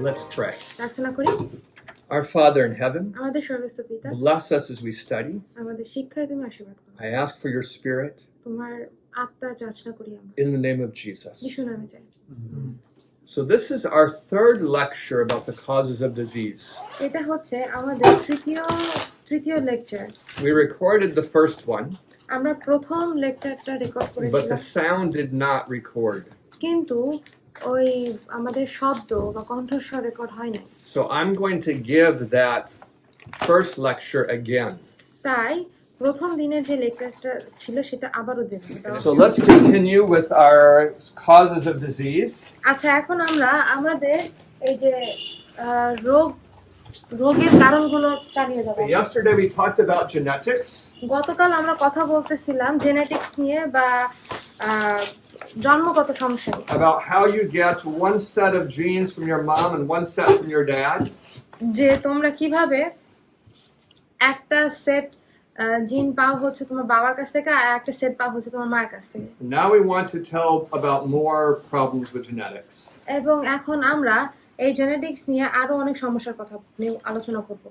Let's pray. প্রার্থনা করি। Our Father in heaven, আমাদের স্বর্গস্থ পিতা, bless us as we study. আমাদের শিক্ষায় তুমি আশীর্বাদ করো। I ask for your Spirit তোমার আত্মা যাচনা করি আমরা। in the name of Jesus. যিশুর নামে চাই। So this is our third lecture about the causes of disease. এটা হচ্ছে আমাদের তৃতীয় lecture. We recorded the first one, আমরা প্রথম লেকচারটা রেকর্ড but করেছিলাম, the sound did not record. কিন্তু ওই আমাদের শব্দ বা কণ্ঠস্বর রেকর্ড হয় নাই। So I'm going to give that first lecture again. তাই প্রথম দিনের যে লেকচারটা ছিল সেটা আবারও দেব। So let's continue with our causes of disease. আচ্ছা, এখন আমরা আমাদের এই যে রোগের কারণগুলো চালিয়ে যাব। Yesterday we talked about genetics. গতকাল আমরা কথা বলতেছিলাম জেনেটিক্স নিয়ে বা জন্মগত সমস্যা নিয়ে। About how you get one set of genes from your mom and one set from your dad. যে তোমরা কিভাবে একটা সেট জিন পাও হচ্ছে তোমার বাবার কাছ থেকে আর একটা সেট পাও হচ্ছে তোমার মায়ের কাছ থেকে। Now we want to tell about more problems with genetics. এবং এখন আমরা এই জেনেটিক্স নিয়ে আরো অনেক সমস্যার কথা নিয়ে আলোচনা করব।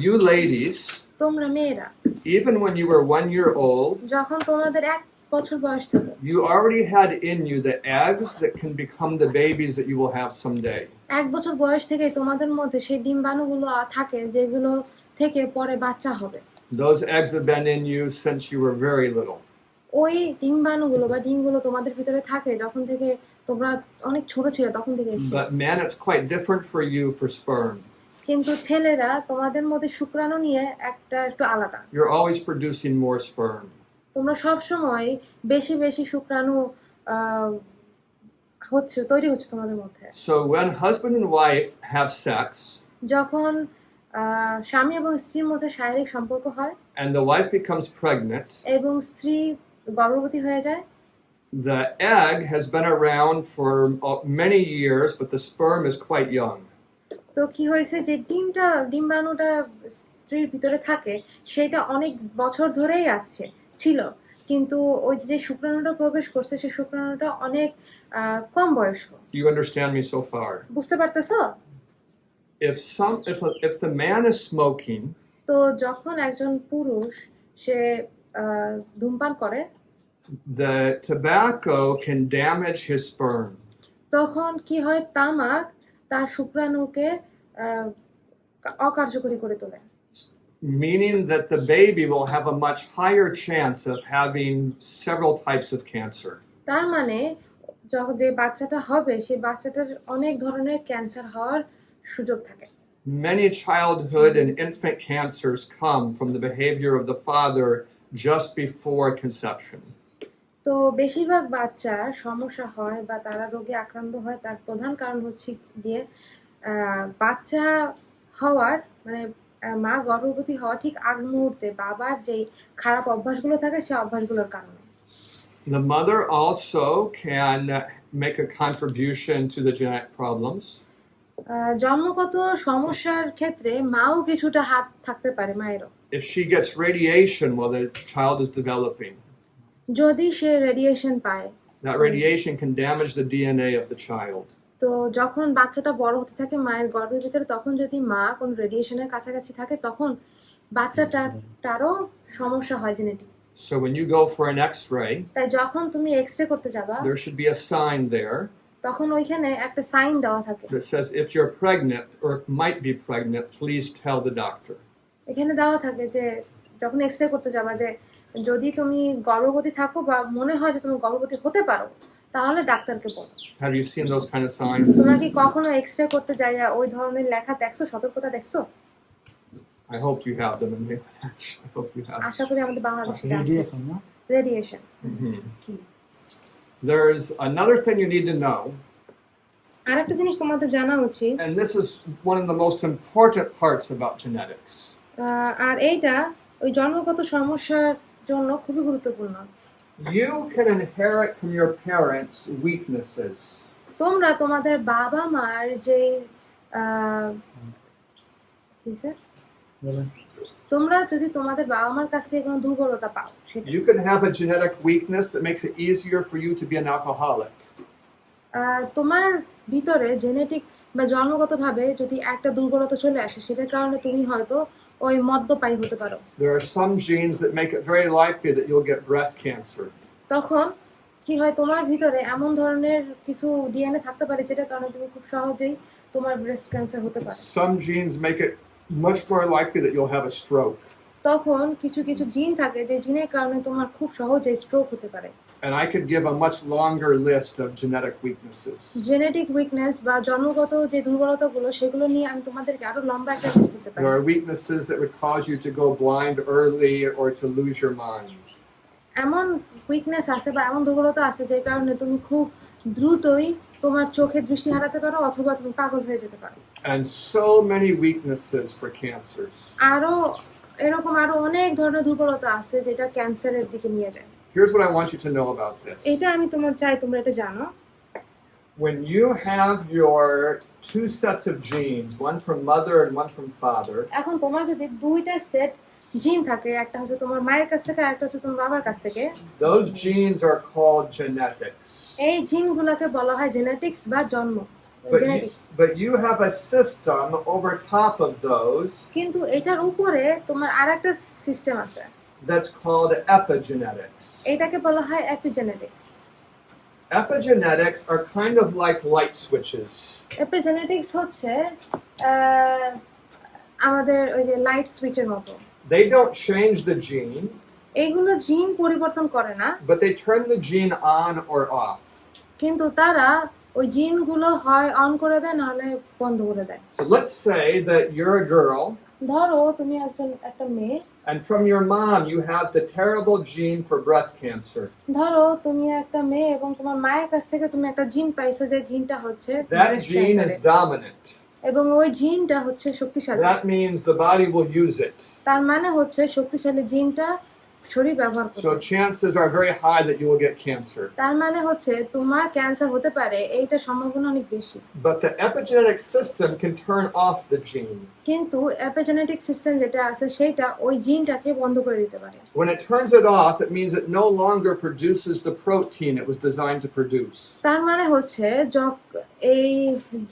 You ladies, তোমরা মেয়েরা, even when you were 1 year old, যখন তোমাদের 1 বছর বয়স থেকে, you already had in you the eggs that can become the babies that you will have someday. 1 বছর বয়স থেকে তোমাদের মধ্যে সেই ডিম্বাণুগুলো থাকে যেগুলো থেকে পরে বাচ্চা হবে। Those eggs have been in you since you were very little. ওই ডিম্বাণুগুলো বা ডিমগুলো তোমাদের ভিতরে থাকে যখন থেকে তোমরা অনেক ছোট ছিলে তখন থেকে। But men, it's quite different for you for sperm. কিন্তু ছেলেরা তোমাদের মধ্যে শুক্রাণু নিয়ে একটু আলাদা। You're always producing more sperm. তোমরা সব সময় বেশি শুক্রাণু তৈরি হচ্ছে তোমাদের মধ্যে। So when husband and wife have sex, যখন স্বামী এবং স্ত্রীর মধ্যে শারীরিক সম্পর্ক হয় and the wife becomes pregnant, এবং স্ত্রী গর্ভবতী হয়ে যায়, the egg has been around for many years, but the sperm is quite young. তো কি হয়েছে যে ডিম্বাণুটা স্ত্রীর ভিতরে থাকে সেটা অনেক বছর ধরেই ছিল, কিন্তু ওই যে শুক্রাণুটা প্রবেশ করছে সেই শুক্রাণুটা অনেক কম বয়স্ক। You understand me so far? বুঝতে পারতেছো? If the man is smoking, তো যখন একজন পুরুষ সে ধূমপান করে, the tobacco can damage his sperm. তখন কি হয়, তামাক তার শুক্রাণুকে অকার্যকরী করে তোলে, meaning that the baby will have a much higher chance of having several types of cancer. তার মানে যে বাচ্চাটা হবে সেই বাচ্চাটার অনেক ধরনের ক্যান্সার হওয়ার সুযোগ থাকে। Many childhood and infant cancers come from the behavior of the father just before conception. তো বেশিরভাগ বাচ্চার সমস্যা হয় বা তারা রোগে আক্রান্ত হয় তার প্রধান কারণ হচ্ছে গিয়ে বাচ্চা হওয়ার মানে মা গর্ভবতী হওয়া ঠিক আগ মুহূর্তে বাবার যে খারাপ অভ্যাসগুলো থাকে সেই অভ্যাসগুলোর কারণে। The mother also can make a contribution to the genetic problems. জন্মগত সমস্যার ক্ষেত্রে মাও কিছুটা হাত থাকতে পারে, মায়েরও। If she gets radiation while the child is developing, যদি সে রেডিয়েশন পায়, that radiation can damage the DNA of the child. তো যখন বাচ্চাটা বড় হতে থাকে মায়ের গর্ভের ভিতরে, তখন যদি মা কোন রেডিয়েশনের কাছাকাছি থাকে তখন বাচ্চাটারও সমস্যা হয় genetic. So when you go for an X-ray, তাই যখন তুমি এক্সরে করতে যাবা, there should be a sign there তখন ওইখানে একটা সাইন দেওয়া থাকে that says if you're pregnant or might be pregnant, please tell the doctor. এখানে দেওয়া থাকে যে যখন এক্সরে করতে যাবা যে যদি তুমি গর্ভবতী থাকো বা মনে হয় যে তুমি গর্ভবতী হতে পারো তাহলে ডাক্তারকে বলো। Have you seen those kind of signs? তোমরা কি কখনো এক্সরে করতে যাইয়া ওই ধরনের লেখা দেখছো, সতর্কতা দেখছো? I hope you have them in Bangladesh. I hope you have. আশা করি আমাদের বাংলাদেশে আছে radiation. There's another thing you need to know. আরেকটা জিনিস তোমাদের জানা উচিত, And this is one of the most important parts about genetics. আর এইটা ওই জন্মগত সমস্যার জন্য খুবই গুরুত্বপূর্ণ। You can inherit from your parents weaknesses. তোমরা তোমাদের বাবা মার যে তোমরা যদি তোমাদের বাবা মার কাছে কোনো দুর্বলতা পাও, সেটা You can have a genetic weakness that makes it easier for you to be an alcoholic. তোমার ভিতরে জেনেটিক বা জন্মগতভাবে যদি একটা দুর্বলতা চলে আসে সেটার কারণে তুমি হয়তো ওই মদ্যপায়ী হতে পারো। There are some genes that make it very likely that you'll get breast cancer. তখন কি হয়, তোমার ভিতরে এমন ধরনের কিছু ডিএনএ থাকতে পারে যেটার কারণে তুমি খুব সহজেই তোমার ব্রেস্ট ক্যান্সার হতে পারে। Some genes make it much more likely that you'll have a stroke. তখন কিছু কিছু জিন থাকে যে জিনের কারণে তোমার খুব সহজেই স্ট্রোক হতে পারে। And I could give a much longer list of genetic weaknesses. Genetic weakness বা জন্মগত যে দুর্বলতাগুলো সেগুলো নিয়ে আমি তোমাদেরকে আরো লম্বা একটা লিস্ট দিতে পারি। There are weaknesses that would cause you to go blind early or to lose your mind. এমন উইকনেস আছে বা এমন দুর্বলতা আছে যে কারণে তুমি খুব দ্রুতই তোমার চোখের দৃষ্টি হারাতে পারো অথবা তুমি পাগল হয়ে যেতে পারো। And so many weaknesses for cancers. আরো এরকম আরো অনেক ধরনের দুর্বলতা আছে যেটা ক্যান্সারের দিকে নিয়ে যায়। Here's what I want you to know about this. এটা আমি তোমরা এটা জানো। When you have your two sets of genes, one from mother and one from father, এখন তোমার যদি দুইটা সেট জিন থাকে, একটা হচ্ছে তোমার মায়ের কাছ থেকে আর একটা হচ্ছে তোমার বাবার কাছ থেকে, those genes are called genetics. এই জিনগুলোকে বলা হয় জেনেটিক্স বা জন্ম, genetic. But you have a system over top of those কিন্তু এটার উপরে তোমার আরেকটা সিস্টেম আছে that's called epigenetics. এটাকে বলা হয় epigenetics. Epigenetics are kind of like light switches. Epigenetics হচ্ছে আমাদের ওই যে লাইট সুইচের মতো। They don't change the gene, এইগুলো জিন পরিবর্তন করে না, but they turn the gene on or off. কিন্তু তারা ওই জিনগুলো হয় অন করে দেয় নাহলে বন্ধ করে দেয়। So let's say that you're a girl, ধরো তুমি একটা মেয়ে, and from your mom you have the terrible gene for breast cancer. ধরো তুমি একটা মেয়ে এবং তোমার মায়ের কাছ থেকে তুমি একটা জিন পাইছো যে জিনটা হচ্ছে That breast gene cancer is এর। dominant. এবং ওই জিনটা হচ্ছে শক্তিশালী। That means the body will use it. তার মানে হচ্ছে শক্তিশালী জিনটা শরীর ব্যবহার So করে। chances are very high that you will get cancer. তার মানে হচ্ছে তোমার ক্যান্সার হতে পারে, এইটা সম্ভাবনা অনেক বেশি। But the epigenetic system can turn off the gene. কিন্তু এপিজেনেটিক সিস্টেম যেটা আছে সেটা ওই জিনটাকে বন্ধ করে দিতে পারে। When it turns it off, it means it no longer produces the protein it was designed to produce. তার মানে হচ্ছে এই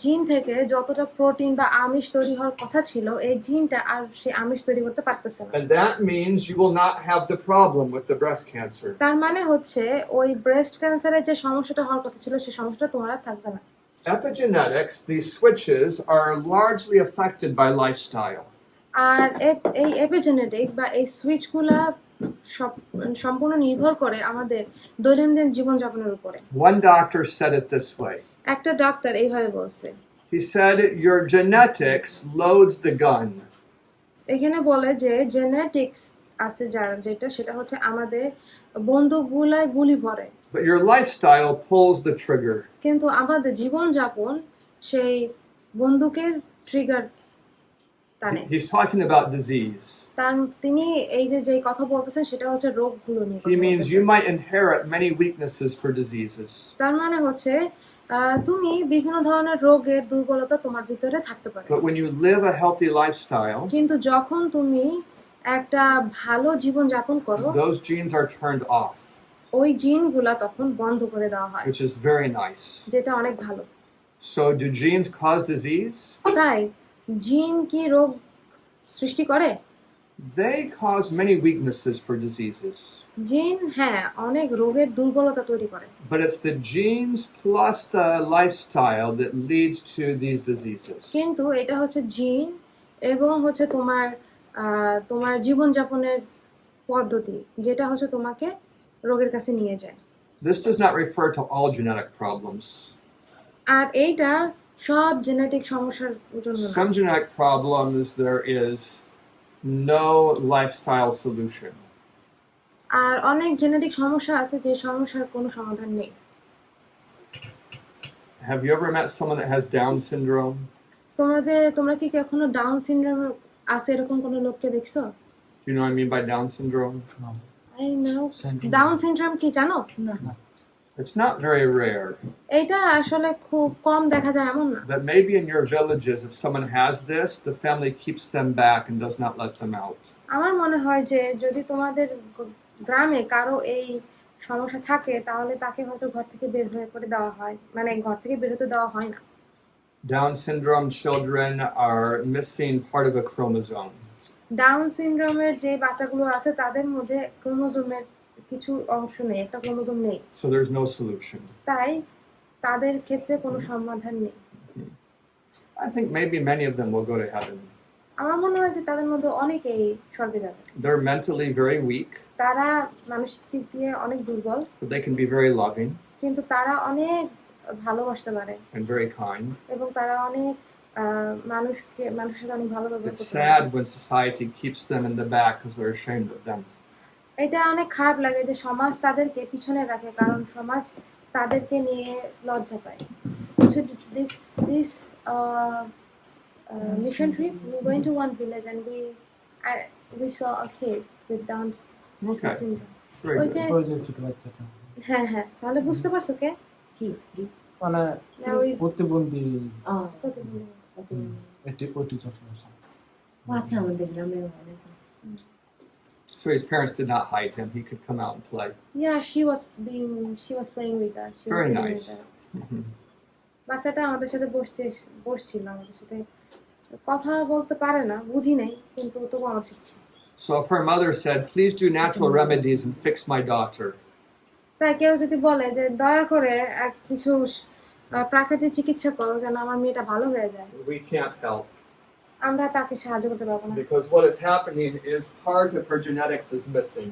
জিন থেকে যতটা প্রোটিন বা আমিষ তৈরি হওয়ার কথা ছিল এই জিনটা আর সেই আমিষ তৈরি করতে পারতেছে না। And that means you will not have the problem with the breast cancer. তার মানে হচ্ছে ওই ব্রেস্ট ক্যান্সারের যে সমস্যাটা হওয়ার কথা ছিল সেই সমস্যাটা তোমার আর থাকবে না। Epigenetics, these switches, are largely affected by lifestyle. আর এই এপিজেনেটিক বা এই সুইচগুলা সম্পূর্ণ নির্ভর করে আমাদের দৈনন্দিন জীবনযাপনের উপরে। One doctor said it this way. একটা ডাক্তার এইভাবে বলছে, He said, your genetics loads the gun. এখানে বলে যে জেনেটিক্স আছে যেটা সেটা হচ্ছে আমাদের বন্দুকগুলায় গুলি ভরে, But your lifestyle pulls the trigger. কিন্তু আমাদের জীবনযাপন সেই বন্দুকের ট্রিগার টানে। He's talking about disease. তিনি এই যে কথা বলতেছেন সেটা হচ্ছে রোগগুলো নিয়ে। He means you might inherit many weaknesses for diseases. তার মানে হচ্ছে তুমি বিভিন্ন ধরনের রোগের দুর্বলতা তোমার ভিতরে থাকতে পারে। But when you live a healthy lifestyle, কিন্তু যখন তুমি একটা ভালো জীবন যাপন করো those genes are turned off, ওই জিনগুলা তখন বন্ধ করে দেওয়া হয়, which is very nice. যেটা অনেক ভালো। So do genes cause disease? তাই জিন কি রোগ সৃষ্টি করে? They cause many weaknesses for diseases. জিন হ্যাঁ অনেক রোগের দুর্বলতা তৈরি করে, But it's the genes plus the lifestyle that leads to these diseases. কিন্তু এটা হচ্ছে জিন এবং হচ্ছে তোমার জীবনযাপনের পদ্ধতি যেটা হচ্ছে তোমাকে রোগের কাছে নিয়ে যায়। This does not refer to all genetic problems. আর এইটা সব জেনেটিক সমস্যার জন্য না। Some genetic problems there is no lifestyle solution. আর অনেক জেনেটিক সমস্যা আছে যে সমস্যার কোনো সমাধান নেই। Have you ever met someone that has Down syndrome? তোমরা কি কখনো ডাউন সিনড্রোম আছে এরকম কোনো লোককে দেখছো? Do you know what I mean by Down syndrome? I know down syndrome কি জানো? না। It's not very rare. এটা আসলে খুব কম দেখা যায় এমন না। But maybe in your villages, if someone has this, the family keeps them back and does not let them out. আমার মনে হয় যে যদি তোমাদের গ্রামে কারো এই সমস্যা থাকে তাহলে তাকে হয়তো ঘর থেকে বের হয়ে করে দেওয়া হয়, মানে ঘর থেকে বের হতে দেওয়া হয় না। Down syndrome children are missing part of a chromosome. Down সিনড্রোমের যে বাচ্চাগুলো আছে তাদের মধ্যে ক্রোমোজোমের কিছু অংশ নেই, একটা ক্রোমোজোম নেই, So there's no solution. তাই তাদের ক্ষেত্রে কোনো সমাধান নেই। I think maybe many of them will go to heaven. আমার মনে হয় যে তাদের মধ্যে অনেকেই স্বর্গে যাবে। They're mentally very weak, তারা মানসিক দিক দিয়ে অনেক দুর্বল, but they can be very loving কিন্তু তারা অনেক ভালোবাসতে পারে and very kind. এবং তারা অনেক মানুষের সাথে অনেক ভালো ব্যবহার It's করতে পারে। sad when society keeps them in the back because they're ashamed of them. এটা অনেক খারাপ লাগে যে সমাজ তাদেরকে পিছনে রাখে, কারণ সমাজ তাদেরকে নিয়ে লজ্জা পায়। So this mission trip, we went to one village and we saw a kid with Down Okay, syndrome. very ওই good. যে ওই যে ছোট বাচ্চাটা হ্যাঁ হ্যাঁ, তাহলে বুঝতে পারছো কে কি মানে না ওই প্রতিবন্ধী প্রতিবন্ধী। ওটি সমস্যা। আচ্ছা আমাদের গ্রামে অনেক So his parents did not hide him. He could come out and play. Yeah, she was playing with us. She was Very sitting nice. with us. Mhm. বাচ্চাটা আমাদের সাথে বসছিল, আমাদের সাথে কথা বলতে পারে না, বুঝি নাই, কিন্তু তবু আমার শিখছি। So if her mother said, "Please do natural remedies and fix my daughter," তাই কেউ যদি বলে যে দয়া করে এক কিছু প্রাকৃতিক চিকিৎসা করো যেন আমার মেয়েটা ভালো হয়ে যায়, we can't help আমরা তাকে সাহায্য করতে পারবো না। because what is happening is part of her genetics is missing.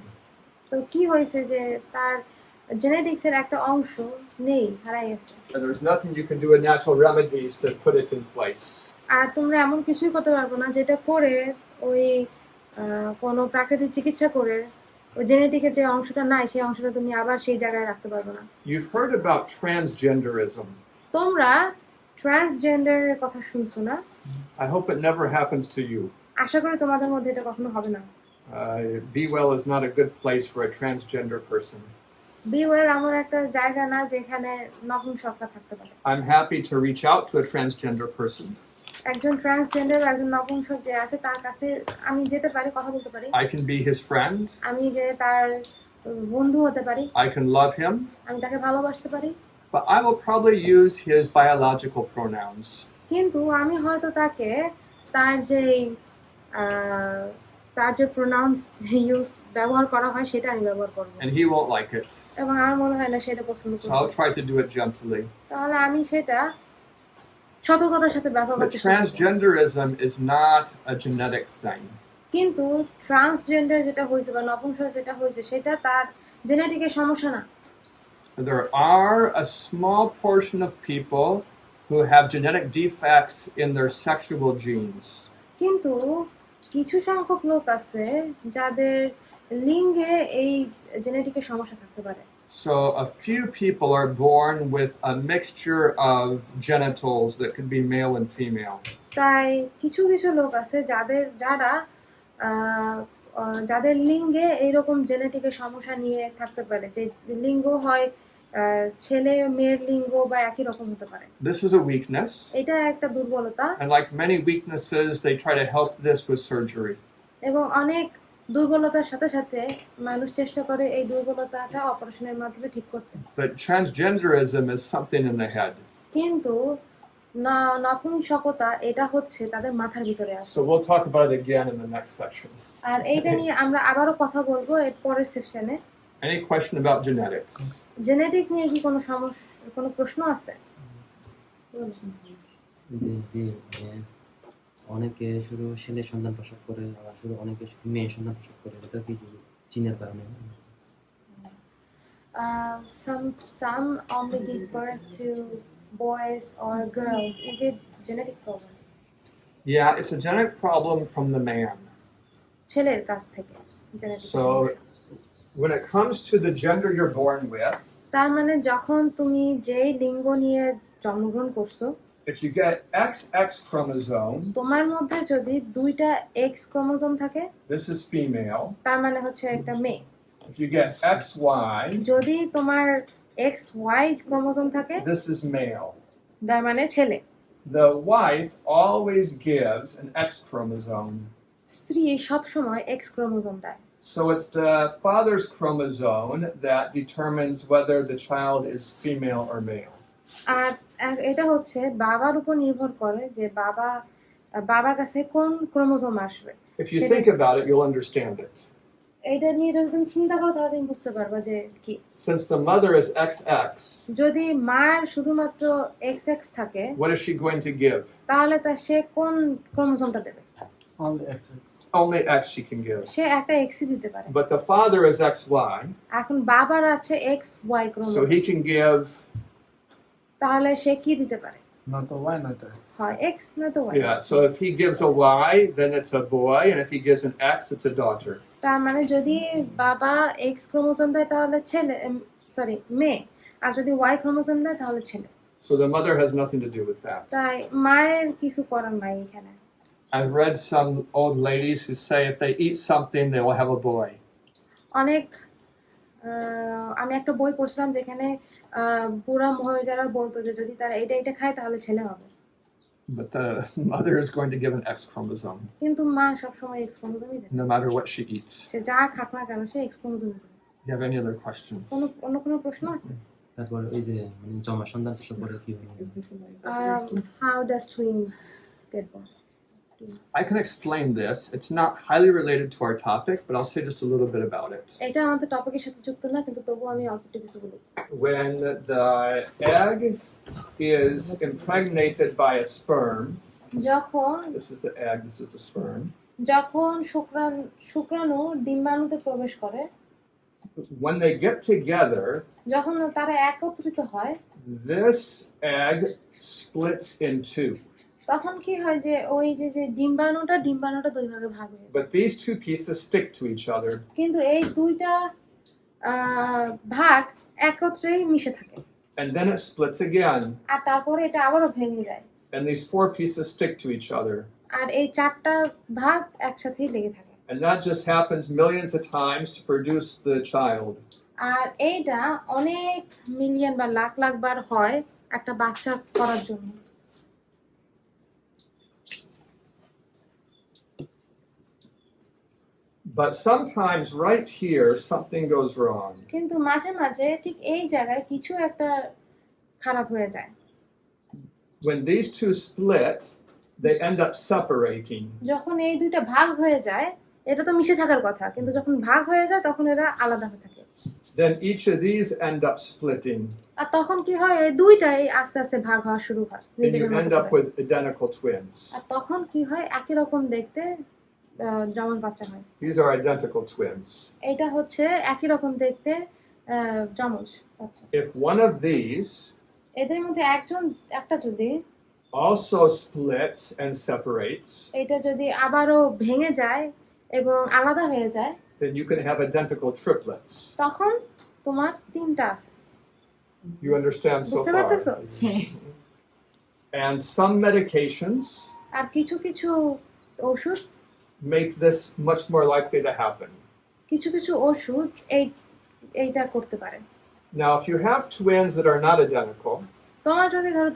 তো কি হয়েছে যে তার জেনেটিক্স এর একটা অংশ নেই, হারাই গেছে, And there's nothing you can do with natural remedies to put it in place. আর তোমরা এমন কিছুই করতে পারবো না যেটা করে ওই কোনো প্রাকৃতিক চিকিৎসা করে ওই জেনেটিকের যে অংশটা নাই সেই অংশটা তুমি আবার সেই জায়গায় রাখতে পারবে না। You've heard about transgenderism. তোমরা ট্রান্সজেন্ডারের কথা শুনছো না? I hope it never happens to you. আশা করি তোমাদের মধ্যে এটা কখনো হবে না। Be Well is not a good place for a transgender person. B well এমন একটা জায়গা না যেখানে নপুংসকরা থাকতে পারে। I'm happy to reach out to a transgender person. একজন ট্রান্সজেন্ডার, একজন নপুংসক যে আছে তার কাছে আমি যেতে পারি, কথা বলতে পারি, I can be his friend. আমি যে তার বন্ধু হতে পারি, I can love him. আমি তাকে ভালোবাসতে পারি, But I will probably use his biological pronouns. কিন্তু আমি হয়তো তাকে তার যে প্রোনাউন্স ব্যবহার করা হয় সেটা আমি ব্যবহার করবো, And he won't like it. এবং আমার মনে হয় না সেটা পছন্দ So I'll করবে, try to do it gently. তাহলে আমি সেটা সতর্কতার সাথে ব্যবহার But করতে চেষ্টা করব। transgenderism is not a genetic thing. কিন্তু ট্রান্সজেন্ডার যেটা হয়েছে বা নপুংসক যেটা হয়েছে সেটা তার জেনেটিকের সমস্যা না। There are a small portion of people who have genetic defects in their sexual genes. কিন্তু কিছু সংখ্যক লোক আছে যাদের লিঙ্গে এই জেনেটিকের সমস্যা থাকতে পারে। So a few people are born with a mixture of genitals that could be male and female. তাই কিছু কিছু লোক আছে যাদের লিঙ্গে এইরকম জেনেটিকের সমস্যা নিয়ে থাকতে পারে, যে লিঙ্গ হয় ছেলে মেয়ের লিঙ্গ বা একই রকম হতে পারে। This is a weakness. এটা একটা দুর্বলতা, And like many weaknesses, they try to help this with surgery. এবং অনেক দুর্বলতার সাথে সাথে মানুষ চেষ্টা করে এই দুর্বলতাটা অপারেশনের মাধ্যমে ঠিক করতে। But transgenderism is something in the head. কিন্তু নপুংসকতা এটা হচ্ছে তাদের মাথার ভিতরে আছে। So we'll talk about it again in the next section. আর এইটা নিয়ে আমরা আবারও কথা বলবো এর পরের সেকশনে। Any question about genetics? Genetic নিয়ে কি কোনো প্রশ্ন আছে? অনেকে শুধু ছেলে সন্তান প্রসব করে, আবার শুধু অনেকে শুধু মেয়ে সন্তান প্রসব করে, এটা কি জিনের কারণে? Some only give birth to boys or girls. Is it genetic problem? Yeah, it's a genetic problem from the man. ছেলের কাছ থেকে genetic. So when it comes to the gender you're born with, তার মানে যখন তুমি যেই লিঙ্গ নিয়ে জন্মগ্রহণ করছো, if you get XX chromosome, তোমার মধ্যে যদি দুইটা এক্স ক্রোমোজোম থাকে, this is female. তার মানে হচ্ছে একটা মেয়ে। If you get XY, যদি তোমার এক্স ওয়াই ক্রোমোজোম থাকে, this is male. তার মানে ছেলে। The wife always gives an X chromosome. স্ত্রী সব সময় এক্স ক্রোমোজোম দেয়। So it's the father's chromosome that determines whether the child is female or male. আর এটা হচ্ছে বাবার উপর নির্ভর করে যে বাবার কাছে কোন ক্রোমোজোম আসবে। If you সেটা- think about it, you'll understand it. এইটা নিয়ে যদি তুমি চিন্তা করো তাহলে তুমি বুঝতে পারবা যে কি। Since the mother is XX, যদি মায়ের শুধুমাত্র XX থাকে what is she going to give? তাহলে সে কোন ক্রোমোজোমটা দেবে? Only XX. Only X she can give. সে একটা Xই দিতে পারে। But the father is XY, এখন বাবার আছে XY so chromosome, he can give, তাহলে সে কি দিতে পারে? Not a Y, not a X. হয় X নয়তো Y। yeah, so if he gives a Y, then it's a boy, and if he gives an X, it's a daughter. তার মানে যদি বাবা X ক্রোমোজোম দেয় তাহলে ছেলে, সরি মেয়ে, আর যদি Y ক্রোমোজোম দেয় তাহলে ছেলে। So the mother has nothing to do with that. তাই মায়ের কিছু করার নাই এখানে। I've read some old ladies who say if they eat something, they will have a boy. অনেক আমি একটা বই পড়ছিলাম যেখানে বুড়া মহিলারা বলতো যে যদি তারা এটা খায় তাহলে ছেলে হবে, But the mother is going to give an X chromosome, কিন্তু মা সবসময় X ক্রোমোজোমই দেয়, no matter what she eats. সে যা খাক না কেন সে X ক্রোমোজোম দেয়। You have any other questions? অন্য কোনো প্রশ্ন আছে? তারপর ওই যে মানে জমা সন্তান প্রসব করে কি হয়? How does twins get born? I can explain this. It's not highly related to our topic, but I'll say just a little bit about it. এটা আমাদের টপিকের সাথে যুক্ত না, কিন্তু তবুও আমি অল্প একটু কিছু বলি। When the egg is impregnated by a sperm, যখন this is the egg, this is the sperm. শুক্রাণু ডিম্বাণুতে প্রবেশ করে, When they get together, যখন তারা একত্রিত হয়, this egg splits in two. তখন কি হয় যে ওই যে ডিম্বাণুটা দুই ভাগে ভাগ হয়ে যায়, But these two pieces stick to each other, কিন্তু এই দুইটা ভাগ একত্রেই মিশে থাকে, and then it splits again, আর তারপরে এটা আবারও ভেঙে যায়, and these four pieces stick to each other. আর এই চারটা ভাগ একসাথেই লেগে থাকে। And that just happens millions of times to produce the child. আর এইটা অনেক মিলিয়ন বা লাখ লাখ বার হয় একটা বাচ্চা করার জন্য। But sometimes right here, something goes wrong. কিন্তু মাঝে মাঝে ঠিক এই জায়গায় কিছু একটা খারাপ হয়ে যায়। When these two split, they end up separating. যখন এই দুইটা ভাগ হয়ে যায়, এটা তো মিশে থাকার কথা, কিন্তু যখন ভাগ হয়ে যায় তখন এরা আলাদা হয়ে থাকে। Then each of these end up splitting, আর তখন কি হয়, এই দুইটাই আস্তে আস্তে ভাগ হওয়া শুরু হয় and নিজেদের you মতো end up করে। with identical twins. আর তখন কি হয়, একই রকম দেখতে যমজ বাচ্চা হয়। These are identical twins. এটা হচ্ছে একই রকম দেখতে যমজ বাচ্চা। If one of these এদের মধ্যে একটা যদি also splits and separates, এটা যদি আবারও ভেঙে যায় এবং আলাদা হয়ে যায়, then you can have identical triplets. তখন তোমার তিনটা আছে। You understand so বুঝতে far? পারতেছো? And some medications আর কিছু কিছু ওষুধ make this much more likely to happen. কিছু ওষুধ এইটা করতে পারে। Now, if you have twins that are not identical, তোমার যদি ধরো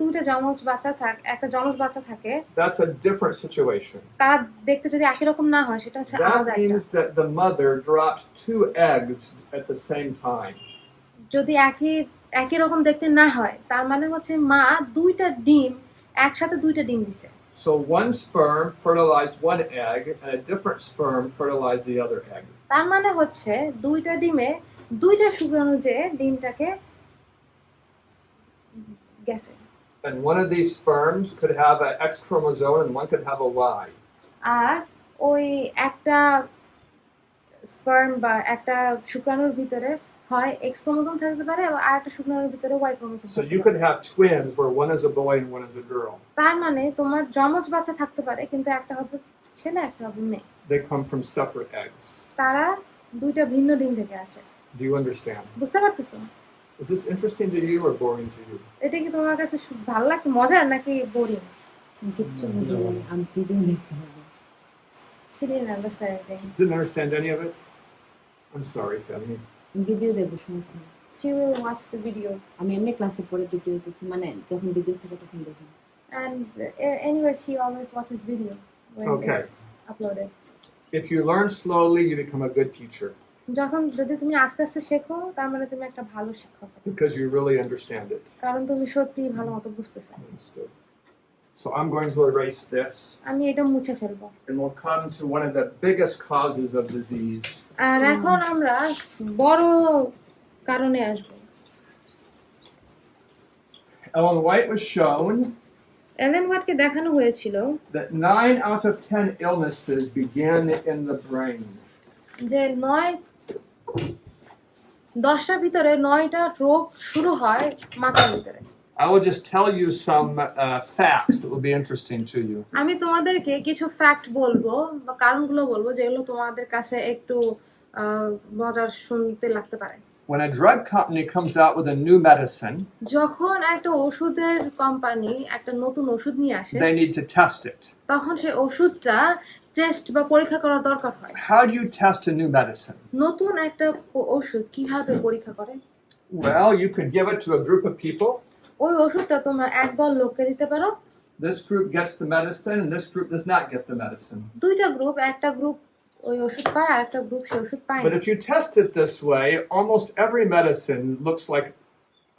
একটা যমজ বাচ্চা থাকে, that's a different situation. তারা দেখতে যদি একই রকম না হয়, সেটা হচ্ছে আলাদা That একটা। means that the mother dropped two eggs at the same time. যদি একই রকম দেখতে না হয়, তার মানে হচ্ছে মা একসাথে দুইটা ডিম দিছে। So one sperm fertilized one egg, and a different sperm fertilized the other egg. তার মানে হচ্ছে দুইটা ডিমে দুইটা শুক্রাণু যে ডিমটাকে গেছে। And one of these sperms could have an X chromosome, and one could have a Y. আর ওই একটা স্পার্ম বা একটা শুক্রাণুর ভিতরে হয় X ক্রোমোজোম থাকতে পারে, আর একটা শুক্রাণুর ভিতরে Y ক্রোমোজোম So থাকতে you পারে। could have twins where one is a boy and one is a girl. তার মানে তোমার যমজ বাচ্চা থাকতে পারে, কিন্তু একটা হবে ছেলে, একটা হবে মেয়ে। They come from separate eggs. তারা দুইটা ভিন্ন ডিম থেকে আসে। Do you understand? বুঝতে পারতেছো? Is this interesting to you or boring to you? এটা কি তোমার কাছে ভালো লাগে, মজার নাকি বোরিং? কিচ্ছু বুঝি না, আমি ভিডিও দেখতে হবে। She didn't understand anything. Didn't understand any of it? I'm sorry, Family. Video দেখবো শুনছি। She will watch the video. আমি এমনি ক্লাসে পড়ে ভিডিও দেখি, মানে যখন ভিডিও থাকে তখন দেখি। And anyway, she always watches video when Okay. it's uploaded. If you learn slowly, you become a good teacher. যখন যদি তুমি আস্তে আস্তে শেখো তার মানে তুমি একটা ভালো শিক্ষক হবে। because you really understand it. কারণ তুমি সত্যিই ভালো মতো বুঝতেছো। That's good. So I'm going to erase this, আমি এটা মুছে ফেলবো। and we'll come to one of the biggest causes of disease. আর এখন আমরা বড় কারণে আসবো। Ellen White was shown এলেন হোয়াইটকে দেখানো হয়েছিল that 9 out of 10 illnesses begin in the brain. যে 10টার ভিতরে 9টা রোগ শুরু হয় মাথার ভিতরে। I will just tell you some facts that will be interesting to you. আমি তোমাদেরকে কিছু ফ্যাক্ট বলবো বা কারণগুলো বলবো যেগুলো তোমাদের কাছে একটু মজার শুনতে লাগতে পারে। When a drug company comes out with a new medicine, যখন একটা ওষুধের কোম্পানি একটা নতুন ওষুধ নিয়ে আসে they need to test it. তখন সেই ওষুধটা টেস্ট বা পরীক্ষা করার দরকার হয়। How do you test a new medicine? নতুন একটা ওষুধ কিভাবে পরীক্ষা করে? Well, you could give it to a group of people. ওই ওষুধটা তোমরা একদল লোককে দিতে পারো। This group gets the medicine and this group does not get the medicine. দুইটা গ্রুপ, একটা গ্রুপ ওই ওষুধ পায় আর একটা গ্রুপ সেই ওষুধ পায় But না। if you test it this way, almost every medicine looks like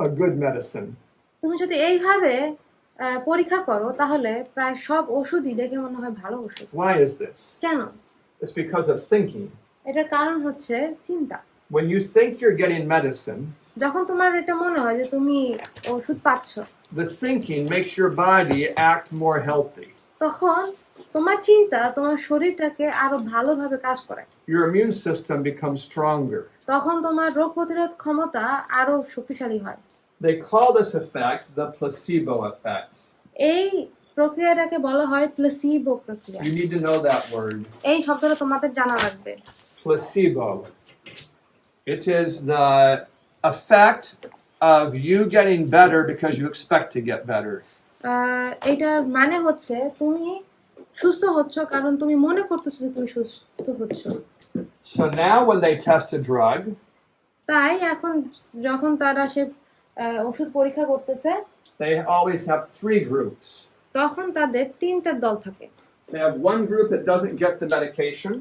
a good medicine. তুমি যদি এইভাবে পরীক্ষা করো তাহলে প্রায় সব ওষুধই দেখে মনে হয় ভালো ওষুধ। Why is this? কেন? It's because of thinking. এটার কারণ হচ্ছে চিন্তা। When you think you're getting medicine, যখন তোমার এটা মনে হয় যে তুমি ওষুধ পাচ্ছ, the thinking makes your body act more healthy. তখন তোমার চিন্তা তোমার শরীরটাকে আরো ভালোভাবে কাজ করায়। Your immune system becomes stronger. তখন তোমার রোগ প্রতিরোধ ক্ষমতা আরো শক্তিশালী হয়। They call this effect the placebo effect. এই প্রক্রিয়াটাকে বলা হয় প্লেসিবো প্রক্রিয়া। You need to know that word. এই শব্দটা তোমাদের জানা লাগবে। Placebo. It is the effect of you getting better because you expect to get better. এটার মানে হচ্ছে তুমি সুস্থ হচ্ছ কারণ তুমি মনে করতেছো যে তুমি সুস্থ হচ্ছ। So now when they test a drug, তাই এখন যখন তারা সে ওষুধ পরীক্ষা করতেছে they always have 3 groups. তখন তাদের 3টা দল থাকে। They have one group that doesn't get the medication,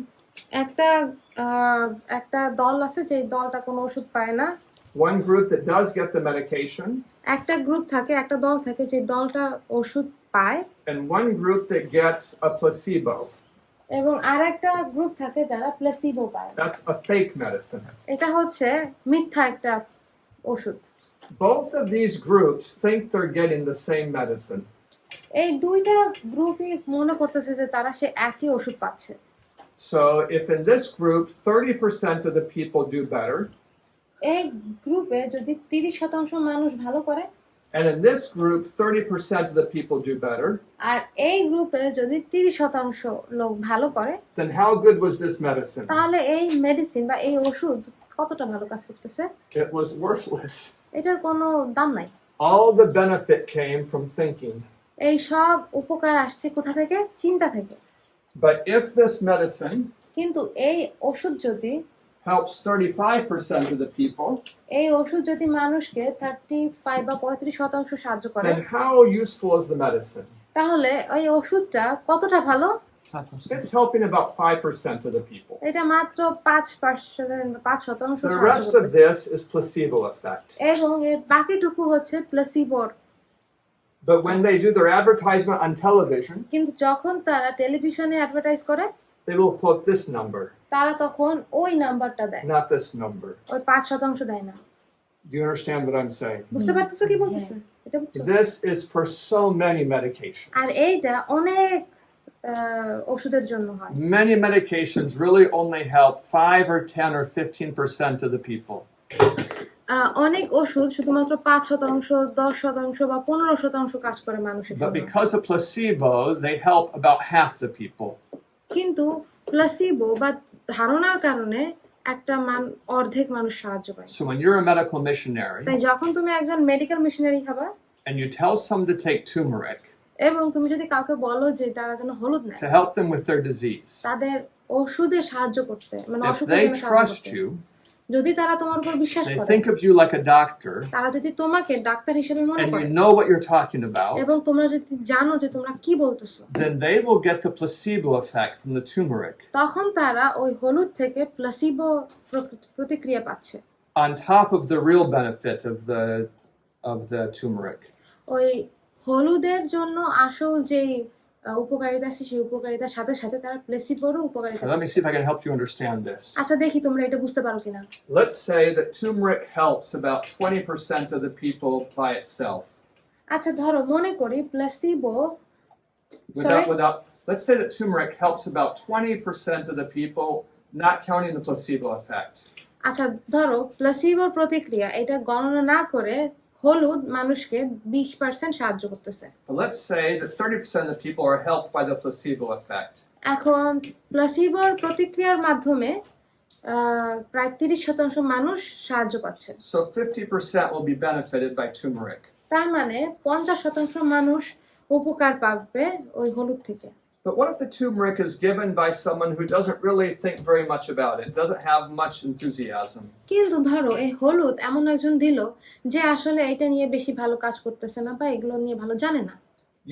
একটা দল আছে যে দলটা কোনো ওষুধ পায় না। one group that does get the medication, একটা গ্রুপ থাকে, একটা দল থাকে যে দলটা ওষুধ পায়, and one group that gets a placebo. এবং আরেকটা গ্রুপ থাকে যারা প্লেসিবো পায়। That's a fake medicine. এটা হচ্ছে মিথ্যা একটা ওষুধ। Both of these groups think they're getting the same medicine. এই দুইটা গ্রুপই মনে করতেছে যে তারা সে একই ওষুধ পাচ্ছে। So if in this group 30% of the people do better, এই গ্রুপে যদি 30% মানুষ ভালো করে and in this group 30% of the people do better, আর এই গ্রুপে যদি 30% লোক ভালো করে then how good was this medicine? তাহলে এই মেডিসিন বা এই ওষুধ কতটা ভালো কাজ করতেছে? It was worthless. এটার কোনো দাম নাই। All the benefit came from thinking. এই সব উপকার আসছে কোথা থেকে? চিন্তা থেকে। But if this medicine কিন্তু এই ওষুধ যদি helps 35% of the people, এই ওষুধ যদি মানুষকে 35 বা 35% সাহায্য করে then how useful is the medicine? তাহলে ওই ওষুধটা কতটা ভালো? 7%. It's helping about 5% of the people. এটা মাত্র 5% The সাহায্য rest of করতেছে। this is placebo effect. এবং এর বাকিটুকু হচ্ছে প্লেসিবোর। But when they do their advertisement on television, কিন্তু যখন তারা টেলিভিশনে অ্যাডভার্টাইজ করে they will quote this number, তারা তখন ওই নাম্বারটা দেয়, not this number. ওই 5% দেয় না। Do you understand what I'm saying? বুঝতে পারতেছো কি বলতেছে? এটা বুঝছো? This is for so many medications. আর এইটা অনেক ওষুধের জন্য হয়। Many medications really only help 5 or 10 or 15% of the people. অনেক ওষুধ শুধুমাত্র 5%, 10% বা 15% কাজ করে মানুষের But জন্য। because of placebo, they help about half the people. কিন্তু প্লাসিবো বা ধারণার কারণে একটা অর্ধেক মানুষ সাহায্য পায়। So when you're a medical missionary তাই যখন তুমি একজন মেডিকেল মিশনারি হবা and you tell someone to take turmeric এবং তুমি যদি কাউকে বলো যে তারা যেন হলুদ নেয় to help them with their disease, তাদের ওষুধে সাহায্য করতে, মানে if অসুখের they জন্য সাহায্য trust করতে, you, যদি তারা তোমার উপর বিশ্বাস they করে, think of you like a doctor, তারা যদি তোমাকে ডাক্তার হিসেবে মনে and করে you know what you're talking about, এবং তোমরা যদি জানো যে তোমরা কি বলতেছো, then they will get the placebo effect from the turmeric তখন তারা ওই হলুদ থেকে প্লাসিবো প্রতিক্রিয়া পাচ্ছে, on top of the real benefit of the turmeric. ওই হলুদের জন্য আসল যেই উপকারিতা আছে সেই উপকারিতার সাথে সাথে তারা প্লেসিবোরও উপকারিতা Now, let me পাচ্ছে। see if I can help you understand this. আচ্ছা দেখি তোমরা এটা বুঝতে পারো কিনা। Let's say that turmeric helps about 20% of the people by itself. আচ্ছা ধরো মনে করি placebo Let's say that turmeric helps about 20% of the people, not counting the placebo effect. আচ্ছা ধরো প্লেসিবোর প্রতিক্রিয়া এটা গণনা না করে হলুদ মানুষকে 20% সাহায্য করতেছে। But let's say that 30% of the people are helped by the placebo effect. এখন প্লেসিবোর প্রতিক্রিয়ার মাধ্যমে প্রায় 30% মানুষ সাহায্য পাচ্ছে। So 50% will be benefited by turmeric. তার মানে 50% মানুষ উপকার পাবে ওই হলুদ থেকে। But what if the turmeric is given by someone who doesn't really think very much about it, doesn't have much enthusiasm? কিন্তু ধরো এই হলুদ এমন একজন দিল যে আসলে এটা নিয়ে বেশি ভালো কাজ করতেছে না বা এগুলো নিয়ে ভালো জানে না।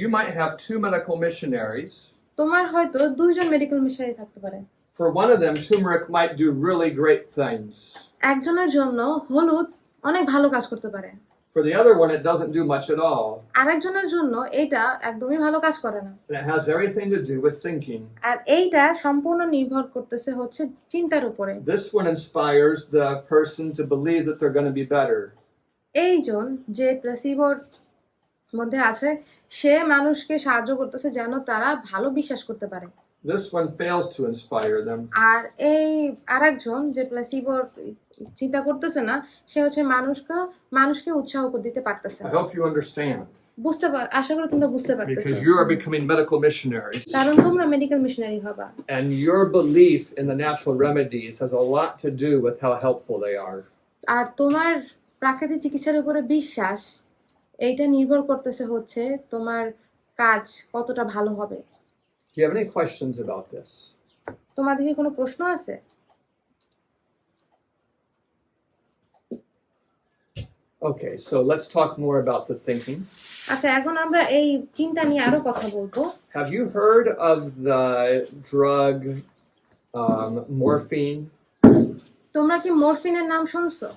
You might have 2 medical missionaries. তোমার হয়তো 2জন মেডিকেল মিশনারি থাকতে পারে। For one of them, turmeric might do really great things. একজনের জন্য হলুদ অনেক ভালো কাজ করতে পারে, For the other one, it doesn't do much at all. আরেকজনের জন্য এটা একদমই ভালো কাজ করে না। And it has everything to do with thinking. আর এইটা সম্পূর্ণ নির্ভর করতেছে হচ্ছে চিন্তার উপরে। This one inspires the person to believe that they're going to be better. এইজন যে প্লেসিবোর মধ্যে আছে সে মানুষকে সাহায্য করতেছে যেন তারা ভালো বিশ্বাস করতে পারে। This one fails to inspire them. আর এই আরেকজন যে প্লেসিবোর চিন্তা করতেছে না সে হচ্ছে মানুষকে উৎসাহ দিতে পারতেছে I না। hope you understand. আশা করি তোমরা বুঝতে পারতেছো, Because you are becoming medical missionaries. কারণ তোমরা মেডিকেল মিশনারি হবা। And your belief in the natural remedies has a lot to do with how helpful they are. আর তোমার প্রাকৃতিক চিকিৎসার উপরে বিশ্বাস এইটা নির্ভর করতেছে হচ্ছে তোমার কাজ কতটা ভালো হবে। Do you have any questions about this? তোমাদের কি কোনো প্রশ্ন আছে? Okay, so let's talk more about the thinking. আচ্ছা এখন আমরা এই চিন্তা নিয়ে আরো কথা বলবো। Have you heard of the drug morphine? তোমরা কি মরফিনের নাম শুনছো?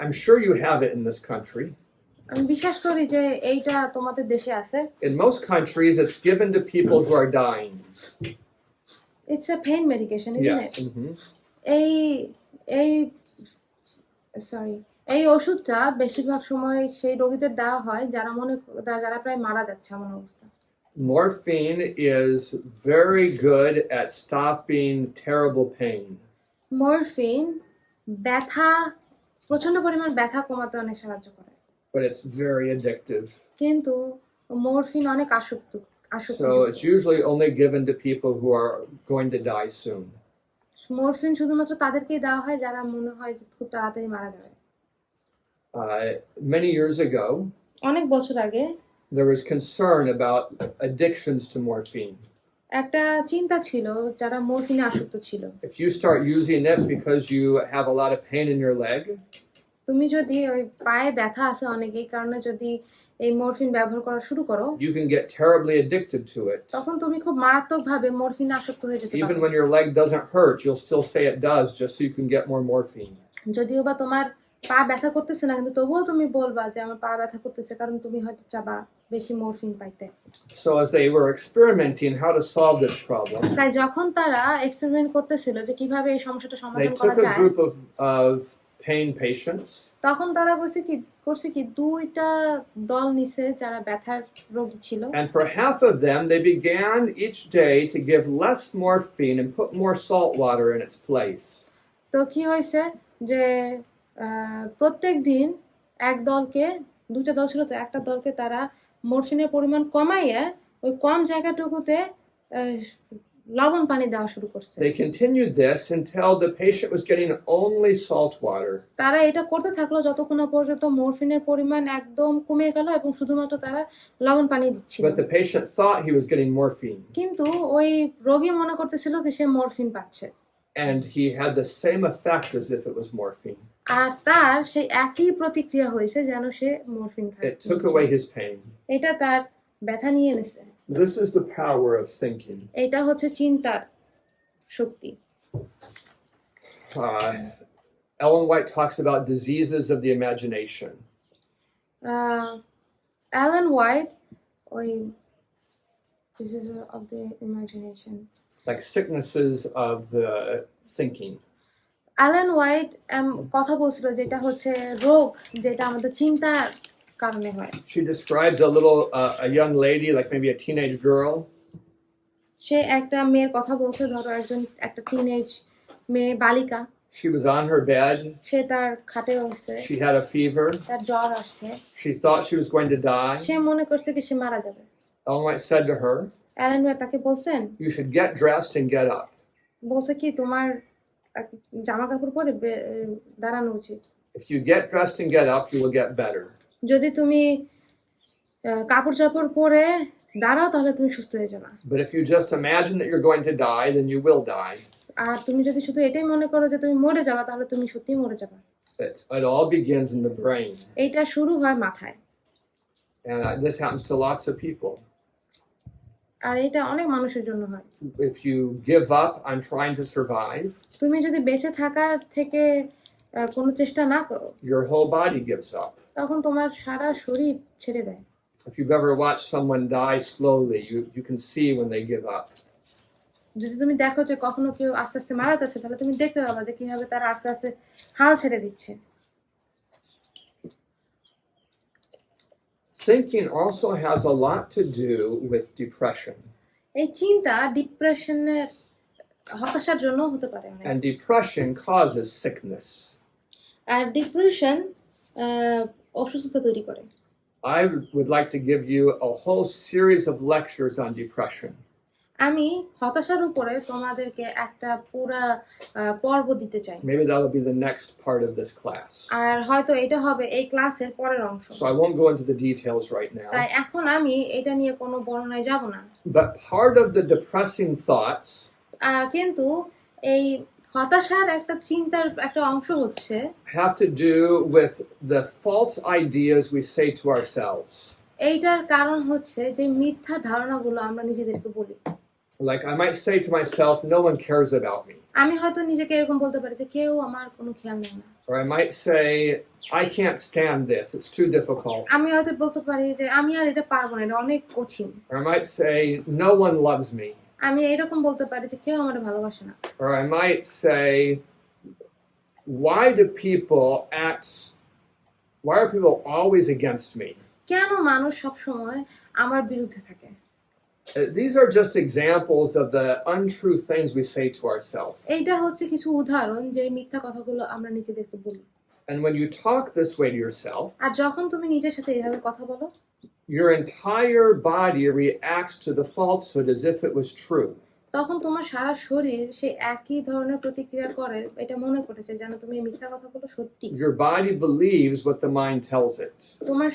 I'm sure you have it in this country. আমি বিশ্বাস করি যে এইটা তোমাদের দেশে আছে। In most countries, it's given to people who are dying. It's a pain medication, isn't Yes. it? এই ওষুধটা বেশিরভাগ সময় সেই রোগীদের দেওয়া হয় যারা প্রায় মারা যাচ্ছে এমন অবস্থা। Morphine is very good at stopping terrible pain. Morphine প্রচন্ড পরিমাণ ব্যথা কমাতে অনেক সাহায্য করে। But it's very addictive. কিন্তু মরফিন অনেক আসক্ত। So it's usually only given to people who are going to die soon. Morphine শুধুমাত্র তাদেরকেই দেওয়া হয় যারা মনে হয় যে খুব তাড়াতাড়ি মারা যাবে। Many years ago, অনেক বছর আগে there was concern about addictions to morphine. একটা চিন্তা ছিল যারা মরফিনে আসক্ত ছিল। If you start using it because you have a lot of pain in your leg, তুমি যদি ওই পায়ে ব্যথা আছে অনেক এই কারণে যদি এই মরফিন ব্যবহার করা শুরু করো, you can get terribly addicted to it. তখন তুমি খুব মারাত্মকভাবে মরফিনে আসক্ত হয়ে যেতে Even পারো। when your leg doesn't hurt, you'll still say it does just so you can get more morphine. যদিও বা তোমার পা ব্যথা করতেছে না কিন্তু তবুও তুমি বলবা যে আমার পা ব্যথা করতেছে কারণ তুমি হয়তো চাবা বেশি মরফিন পাইতে। So as they were experimenting how to solve this problem, তাই যখন তারা এক্সপেরিমেন্ট করতেছিল যে কিভাবে এই সমস্যাটা they সমাধান করা took a যায়, group of pain patients তখন তারা করছে কি দুইটা দল নিছে যারা ব্যথার রোগী ছিল। and for half of them they began each day to give less morphine and put more salt water in its place. তো কি হয়েছে যে প্রত্যেক দিন দুইটা দল ছিল তো একটা দলকে তারা মরফিনের পরিমাণ কমাইয়ে ওই কম জায়গাটুকুতে লবণ পানি দেওয়া শুরু করছে। They continued this until the patient was getting only salt water. তারা এটা করতে থাকলো যতক্ষণ না পর্যন্ত মরফিনের পরিমাণ একদম কমে গেল এবং শুধুমাত্র তারা লবণ পানি দিচ্ছিল। But the patient thought he was getting morphine. কিন্তু ওই রোগী মনে করতেছিল যে সে মরফিন পাচ্ছে। And he had the same effect as if it was morphine. আর তার সেই একই প্রতিক্রিয়া হয়েছে যেন সে মরফিন It খাচ্ছে। took away his pain. এটা তার ব্যথা নিয়ে এনেছে। This is the power of thinking. এটা হচ্ছে চিন্তার শক্তি। Ellen White talks about diseases of the imagination. Ellen White ওই diseases of the imagination, Like sicknesses of the thinking. Ellen White কথা বলছিল যেটা হচ্ছে রোগ যেটা আমাদের চিন্তার কারণে হয়। She describes a young lady, like maybe a teenage girl. সে একটা মেয়ের কথা বলছে, ধরো একটা টিনেজ মেয়ে বালিকা। She was on her bed. সে তার খাটে বসে। She had a fever. তার জ্বর আসছে। She thought she was going to die. সে মনে করছে কি সে মারা যাবে। Ellen White said to her, Ellen White তাকে বলছেন, "You should get dressed and get up. বলছে কি তোমার জামা কাপড় পরে দাঁড়ানো উচিত। If you get dressed and get up, you will get better. যদি তুমি কাপড় চাপড় পরে দাঁড়াও তাহলে তুমি সুস্থ হয়ে যাবে। But if you just imagine that you're going to die, then you will die." আর তুমি যদি শুধু এটাই মনে করো যে তুমি মরে যাবে তাহলে তুমি সত্যিই মরে যাবে। It all begins in the brain. এইটা শুরু হয় মাথায়। And this happens to lots of people. আর এটা অনেক মানুষের জন্য হয়। If you give up on trying to survive, তুমি যদি বেঁচে থাকার থেকে কোনো চেষ্টা না করো, your whole body gives up. তখন তোমার সারা শরীর ছেড়ে দেয়। If you've ever watched someone die slowly, you can see when they give up. যদি তুমি দেখো যে কখনো কেউ আস্তে আস্তে মারা যাচ্ছে তাহলে তুমি দেখতে পাবা যে কিভাবে তারা আস্তে আস্তে হাল ছেড়ে দিচ্ছে। Thinking also has a lot to do with depression. এই চিন্তা ডিপ্রেশনের হতাশার জন্য হতে পারে অনেক। And depression causes sickness. আর ডিপ্রেশন অসুস্থতা তৈরি করে। I would like to give you a whole series of lectures on depression. আমি হতাশার উপরে তোমাদেরকে একটা পুরা পর্ব দিতে চাই। Maybe that'll be the next part of this class. আর হয়তো এটা হবে এই ক্লাসের পরের অংশ। So I won't go into the details right now. তাই এখন আমি এটা নিয়ে কোনো বর্ণনায় যাব না। But part of the depressing thoughts কিন্তু এই হতাশার একটা চিন্তার একটা অংশ হচ্ছে have to do with the false ideas we say to ourselves. এইটার কারণ হচ্ছে যে মিথ্যা ধারণাগুলো আমরা নিজেদেরকে বলি। Like I might say to myself, no one cares about me. আমি হয়তো নিজেকে এরকম বলতে পারি যে কেউ আমার কোনো খেয়াল নেয় না। Or I might say, I can't stand this, it's too difficult. আমি হয়তো বলতে পারি যে আমি আর এটা পারবো না, এটা অনেক কঠিন। Or I might say, no one loves me. আমি এরকম বলতে পারি যে কেউ আমার ভালোবাসে না। Or I might say, why are people always against me? কেন মানুষ সব সময় আমার বিরুদ্ধে থাকে? These are just examples of the untrue things we say to ourselves. এইটা হচ্ছে কিছু উদাহরণ যে মিথ্যা কথাগুলো আমরা নিজেদেরকে বলি। And when you talk this way to yourself, আর যখন তুমি নিজের সাথে এইভাবে কথা বলো, your entire body reacts to the falsehood as if it was true. তখন তোমার সারা শরীর সেই একই ধরনের প্রতিক্রিয়া করে, এটা মনে করেছে যেন তুমি মিথ্যা কথাগুলো সত্যি। Your body believes what the mind tells it. তোমার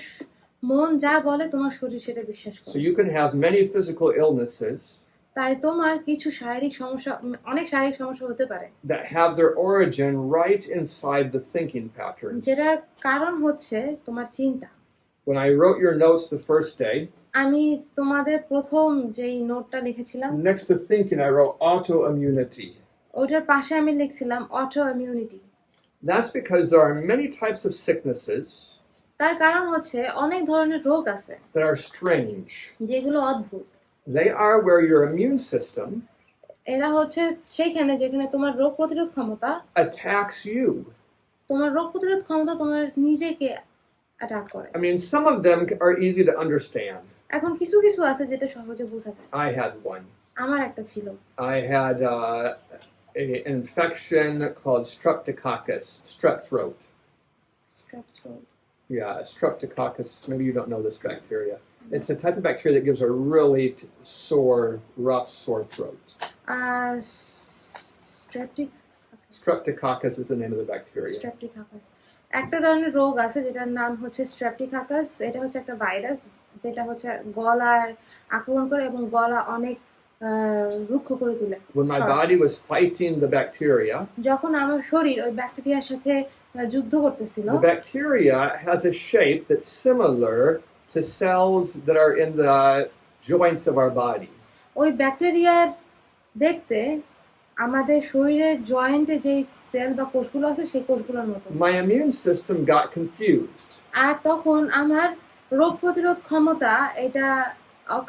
মন যা বলে তোমার শরীর সেটা বিশ্বাস করে। So you can have many physical illnesses তাই তোমার কিছু শারীরিক সমস্যা, অনেক শারীরিক সমস্যা হতে পারে that have their origin right inside the thinking patterns. যেটা কারণ হচ্ছে তোমার চিন্তা। When I wrote your notes the first day, আমি তোমাদের প্রথম যেই নোটটা লিখেছিলাম, next to thinking I wrote autoimmunity. ওইটার পাশে আমি লিখছিলাম autoimmunity। That's because there are many types of sicknesses তার কারণ হচ্ছে অনেক ধরনের রোগ আছে that are strange. যেগুলো অদ্ভুত। They are where your immune system এরা হচ্ছে সেইখানে যেখানে তোমার রোগ প্রতিরোধ ক্ষমতা attacks you. তোমার রোগ প্রতিরোধ ক্ষমতা তোমার নিজেকে অ্যাটাক করে। I mean, some of them are easy to understand. এখন কিছু কিছু আছে যেটা সহজে বোঝা যায়। I had one. আমার একটা ছিল। I had an infection called streptococcus, strep throat. Strep throat. Yeah, streptococcus. Maybe you don't know this bacteria. It's a type of bacteria that gives a really sore, rough, sore throat. Streptococcus is the name of the bacteria. স্ট্রেপ্টোকাকাস একটা ধরনের রোগ আছে যেটার নাম হচ্ছে স্ট্রেপ্টোকাকাস। এটা হচ্ছে একটা ভাইরাস যেটা হচ্ছে গলার আক্রমণ করে এবং গলা অনেক রুক্ষ করে তোলে। When my body was fighting the bacteria, যখন আমার শরীর ওই ব্যাকটেরিয়ার সাথে যুদ্ধ করতেছিল, the bacteria has a shape that's similar to cells that are in the joints of our body. ওই ব্যাকটেরিয়ার দেখতে আমাদের শরীরের জয়েন্টে যে সেল বা কোষগুলো আছে সেই কোষগুলোর মতো। My immune system got confused. আর তখন আমার রোগ প্রতিরোধ ক্ষমতা এটা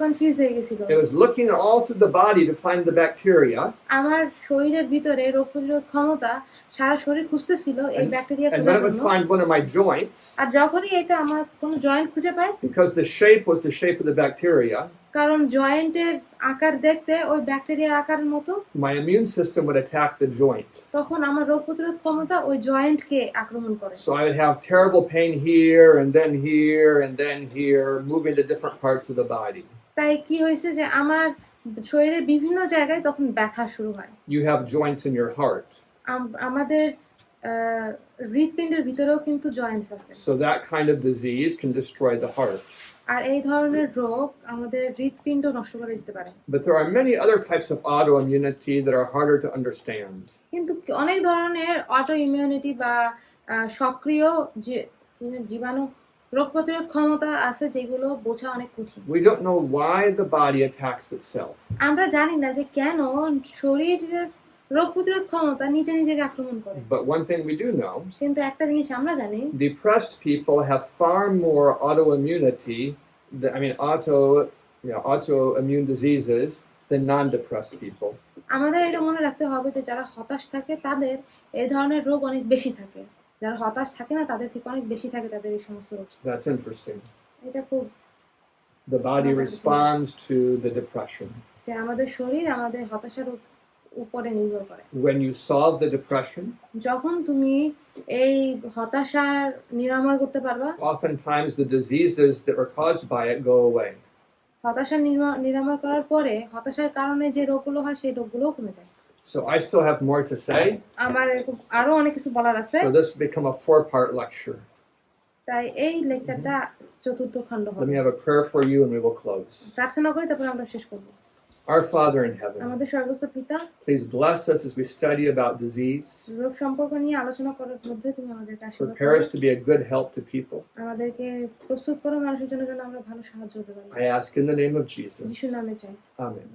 কনফিউজ হয়ে গেছিল। It was looking all through the body to find the bacteria. আমার শরীরের ভিতরে রোগ প্রতিরোধ ক্ষমতা সারা শরীর খুঁজতেছিল এই ব্যাকটেরিয়া And when খোঁজার it would জন্য। find one of my joints, আর যখনই এটা আমার কোনো জয়েন্ট খুঁজে পায়, because the shape was the shape of the bacteria, কারণ জয়েন্টের আকার দেখতে ওই ব্যাকটেরিয়ার আকারের মতো, my immune system would attack the joint. তখন আমার রোগ প্রতিরোধ ক্ষমতা ওই জয়েন্টকে আক্রমণ করে। So I would have terrible pain here and then here and then here, moving to different parts of the body. তাই কি হয়েছে যে আমার শরীরের বিভিন্ন জায়গায় তখন ব্যথা শুরু হয়। You have joints in your heart. আমাদের হৃৎপিণ্ডের ভিতরেও কিন্তু জয়েন্টস আছে। So that kind of disease can destroy the heart. আর এই ধরনের রোগ আমাদের হৃৎপিণ্ড নষ্ট করে দিতে পারে। But there are many other types of autoimmunity that are harder to understand. কিন্তু অনেক ধরনের অটো ইমিউনিটি বা সক্রিয় জীবাণু রোগ প্রতিরোধ ক্ষমতা আছে যেগুলো বোঝা অনেক কঠিন। We don't know why the body attacks itself. আমরা জানি না যে কেন শরীরের রোগ প্রতিরোধ ক্ষমতা নিজে নিজেকে আক্রমণ করে। But one thing we do know, কিন্তু একটা জিনিস আমরা জানি, depressed people have far more autoimmunity, autoimmune diseases than non-depressed people. আমাদের এটা মনে রাখতে হবে যে যারা হতাশ থাকে তাদের এই ধরনের রোগ অনেক বেশি থাকে, যারা হতাশ থাকে না তাদের থেকে অনেক বেশি থাকে তাদের এই সমস্ত রোগ। That's interesting. এটা খুব The body responds to the depression. যে আমাদের শরীর আমাদের হতাশার উপরে নির্ভর করে। When you solve the depression, যখন তুমি এই হতাশার নিরাময় করতে পারবা, oftentimes the diseases that were caused by it go away. হতাশার নিরাময় করার পরে হতাশার কারণে যে রোগগুলো হয় সেই রোগগুলোও কমে যায়। So I still have more to say. আমার আরো অনেক কিছু বলার আছে। So this will become a 4-part lecture. তাই এই লেকচারটা চতুর্থ খণ্ড Let হবে। me have a prayer for you and we will close. প্রার্থনা করি তারপর আমরা শেষ করব। Our Father in heaven, আমাদের স্বর্গস্থ পিতা, please bless us as we study about disease. রোগ সম্পর্ক নিয়ে আলোচনা করার মধ্যে তুমি আমাদেরকে আশীর্বাদ Prepare করো। us to be a good help to people. আমাদেরকে প্রস্তুত করো মানুষের জন্য যেন আমরা ভালো সাহায্য হতে পারি। I ask in the name of Jesus. যিশুর নামে চাই। Amen.